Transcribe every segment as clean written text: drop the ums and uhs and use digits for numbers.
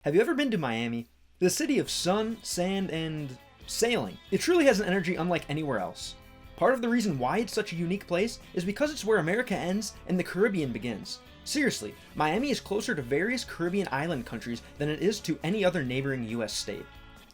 Have you ever been to Miami? The city of sun, sand, and sailing. It truly has an energy unlike anywhere else. Part of the reason why it's such a unique place is because it's where America ends and the Caribbean begins. Seriously, Miami is closer to various Caribbean island countries than it is to any other neighboring US state.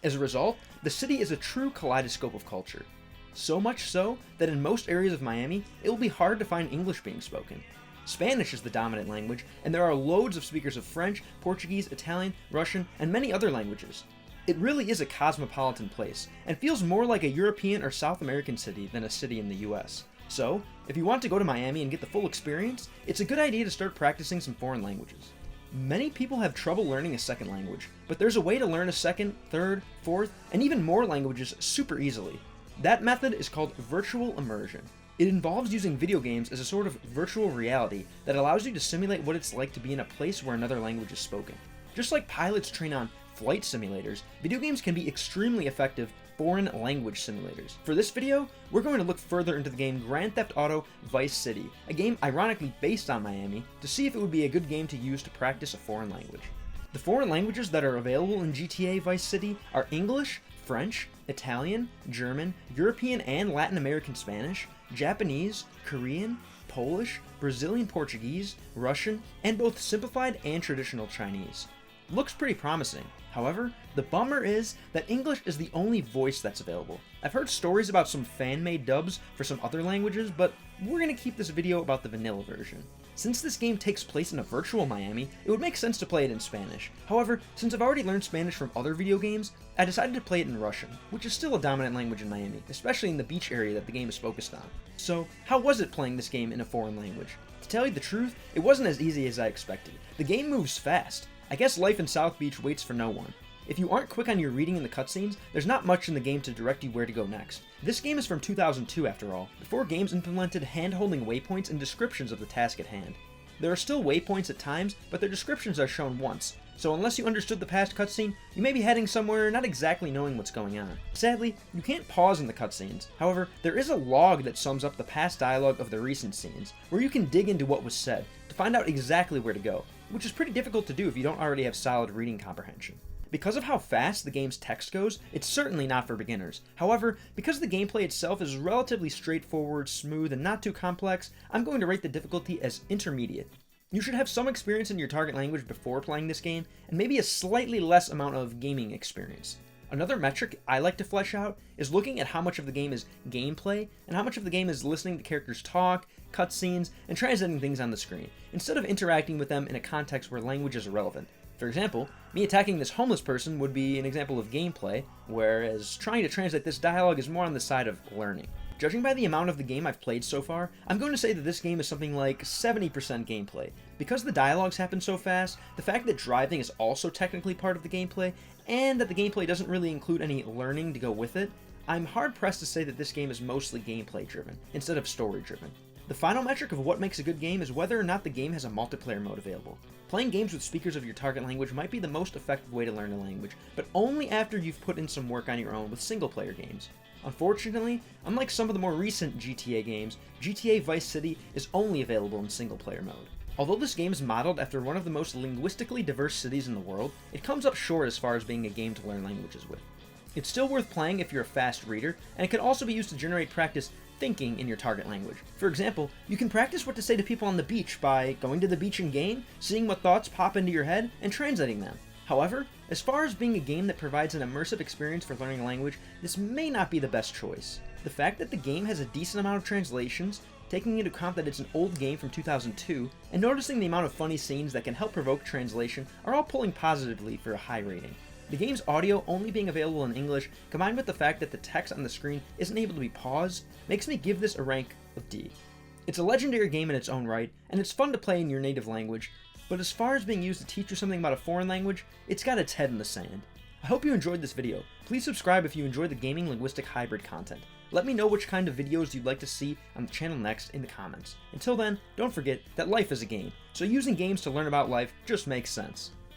As a result, the city is a true kaleidoscope of culture. So much so that in most areas of Miami, it will be hard to find English being spoken. Spanish is the dominant language, and there are loads of speakers of French, Portuguese, Italian, Russian, and many other languages. It really is a cosmopolitan place, and feels more like a European or South American city than a city in the US. So, if you want to go to Miami and get the full experience, it's a good idea to start practicing some foreign languages. Many people have trouble learning a second language, but there's a way to learn a second, third, fourth, and even more languages super easily. That method is called virtual immersion. It involves using video games as a sort of virtual reality that allows you to simulate what it's like to be in a place where another language is spoken. Just like pilots train on flight simulators, video games can be extremely effective foreign language simulators. For this video, we're going to look further into the game Grand Theft Auto Vice City, a game ironically based on Miami, to see if it would be a good game to use to practice a foreign language. The foreign languages that are available in GTA Vice City are English, French, Italian, German, European and Latin American Spanish, Japanese, Korean, Polish, Brazilian Portuguese, Russian, and both simplified and traditional Chinese. Looks pretty promising. However, the bummer is that English is the only voice that's available. I've heard stories about some fan-made dubs for some other languages, but we're going to keep this video about the vanilla version. Since this game takes place in a virtual Miami, it would make sense to play it in Spanish. However, since I've already learned Spanish from other video games, I decided to play it in Russian, which is still a dominant language in Miami, especially in the beach area that the game is focused on. So, how was it playing this game in a foreign language? To tell you the truth, it wasn't as easy as I expected. The game moves fast. I guess life in South Beach waits for no one. If you aren't quick on your reading in the cutscenes, there's not much in the game to direct you where to go next. This game is from 2002 after all, before games implemented hand-holding waypoints and descriptions of the task at hand. There are still waypoints at times, but their descriptions are shown once, so unless you understood the past cutscene, you may be heading somewhere not exactly knowing what's going on. Sadly, you can't pause in the cutscenes. However, there is a log that sums up the past dialogue of the recent scenes, where you can dig into what was said, to find out exactly where to go, which is pretty difficult to do if you don't already have solid reading comprehension. Because of how fast the game's text goes, it's certainly not for beginners. However, because the gameplay itself is relatively straightforward, smooth, and not too complex, I'm going to rate the difficulty as intermediate. You should have some experience in your target language before playing this game, and maybe a slightly less amount of gaming experience. Another metric I like to flesh out is looking at how much of the game is gameplay, and how much of the game is listening to characters talk, cutscenes, and translating things on the screen, instead of interacting with them in a context where language is irrelevant. For example, me attacking this homeless person would be an example of gameplay, whereas trying to translate this dialogue is more on the side of learning. Judging by the amount of the game I've played so far, I'm going to say that this game is something like 70% gameplay. Because the dialogues happen so fast, the fact that driving is also technically part of the gameplay, and that the gameplay doesn't really include any learning to go with it, I'm hard-pressed to say that this game is mostly gameplay-driven, instead of story-driven. The final metric of what makes a good game is whether or not the game has a multiplayer mode available. Playing games with speakers of your target language might be the most effective way to learn a language, but only after you've put in some work on your own with single-player games. Unfortunately, unlike some of the more recent GTA games, GTA Vice City is only available in single-player mode. Although this game is modeled after one of the most linguistically diverse cities in the world, it comes up short as far as being a game to learn languages with. It's still worth playing if you're a fast reader, and it can also be used to generate practice thinking in your target language. For example, you can practice what to say to people on the beach by going to the beach in-game, seeing what thoughts pop into your head, and translating them. However, as far as being a game that provides an immersive experience for learning a language, this may not be the best choice. The fact that the game has a decent amount of translations, taking into account that it's an old game from 2002, and noticing the amount of funny scenes that can help provoke translation are all pulling positively for a high rating. The game's audio only being available in English, combined with the fact that the text on the screen isn't able to be paused, makes me give this a rank of D. It's a legendary game in its own right, and it's fun to play in your native language, but as far as being used to teach you something about a foreign language, it's got its head in the sand. I hope you enjoyed this video. Please subscribe if you enjoy the gaming linguistic hybrid content. Let me know which kind of videos you'd like to see on the channel next in the comments. Until then, don't forget that life is a game, so using games to learn about life just makes sense.